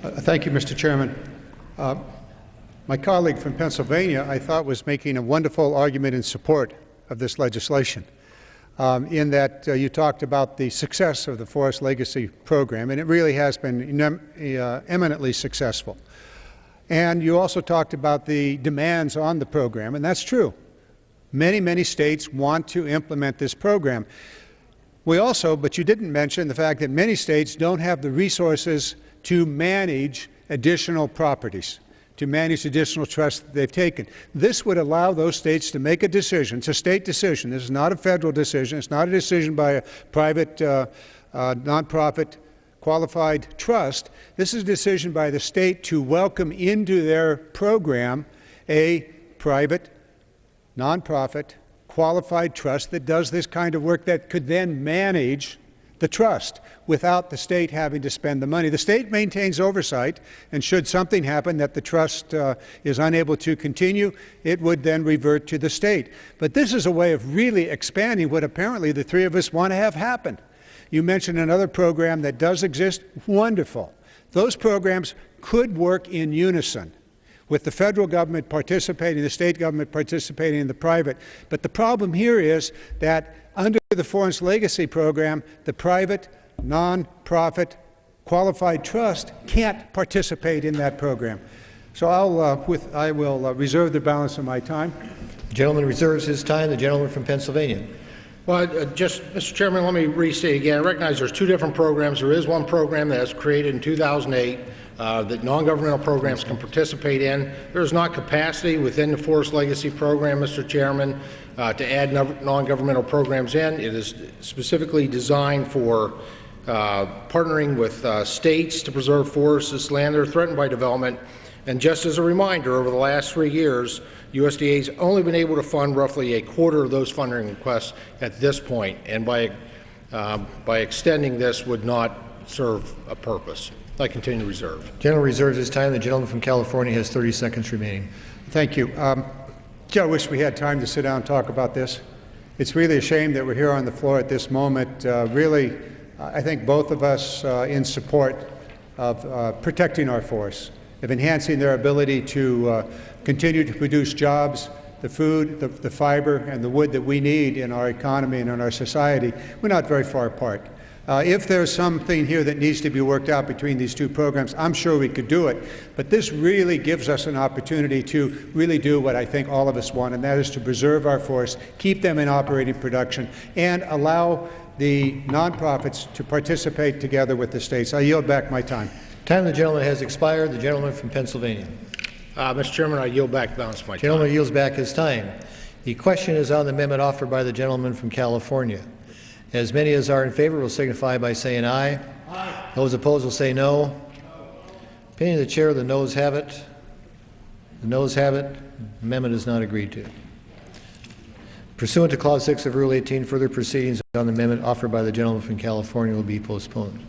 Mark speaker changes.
Speaker 1: Thank you, Mr. Chairman. My colleague from Pennsylvania, I thought, was making a wonderful argument in support of this legislation, in that you talked about the success of the Forest Legacy Program, and it really has been eminently successful. And you also talked about the demands on the program, and that's true. Many, many states want to implement this program. We also, but you didn't mention the fact that many states don't have the resources to manage additional properties, to manage additional trusts that they've taken. This would allow those states to make a decision. It's a state decision. This is not a federal decision. It's not a decision by a private nonprofit qualified trust. This is a decision by the state to welcome into their program a private, nonprofit, qualified trust that does this kind of work, that could then manage the trust without the state having to spend the money. The state maintains oversight, and should something happen that the trust is unable to continue, it would then revert to the state. But this is a way of really expanding what apparently the three of us want to have happen. You mentioned another program that does exist. Wonderful. Those programs could work in unison, with the federal government participating, the state government participating, in the private. But the problem here is that under the Forest Legacy Program, the private, non-profit, qualified trust can't participate in that program. So I will reserve the balance of my time.
Speaker 2: The gentleman reserves his time. The gentleman from Pennsylvania.
Speaker 3: Well, Mr. Chairman, let me restate again. I recognize there's two different programs. There is one program that was created in 2008 that non-governmental programs can participate in. There's not capacity within the Forest Legacy Program, Mr. Chairman, to add non-governmental programs in. It is specifically designed for partnering with states to preserve forests, land that are threatened by development. And just as a reminder, over the last 3 years, USDA has only been able to fund roughly a quarter of those funding requests at this point, and by extending this would not serve a purpose. I continue to reserve.
Speaker 2: The gentleman reserves his time. The gentleman from California has 30 seconds remaining.
Speaker 1: Thank you. I wish we had time to sit down and talk about this. It's really a shame that we're here on the floor at this moment. Really, I think both of us in support of protecting our forests, of enhancing their ability to continue to produce jobs, the food, the fiber, and the wood that we need in our economy and in our society. We're not very far apart. If there's something here that needs to be worked out between these two programs, I'm sure we could do it. But this really gives us an opportunity to really do what I think all of us want, and that is to preserve our forests, keep them in operating production, and allow the nonprofits to participate together with the states. I yield back my time.
Speaker 2: Time of the gentleman has expired. The gentleman from Pennsylvania.
Speaker 3: Mr. Chairman, I yield back the balance of my time.
Speaker 2: Gentleman yields back his time. The question is on the amendment offered by the gentleman from California. As many as are in favor will signify by saying aye. Aye. Those opposed will say no. No. Opinion of the chair, the noes have it. The noes have it. Amendment is not agreed to. Pursuant to Clause 6 of Rule 18, further proceedings on the amendment offered by the gentleman from California will be postponed.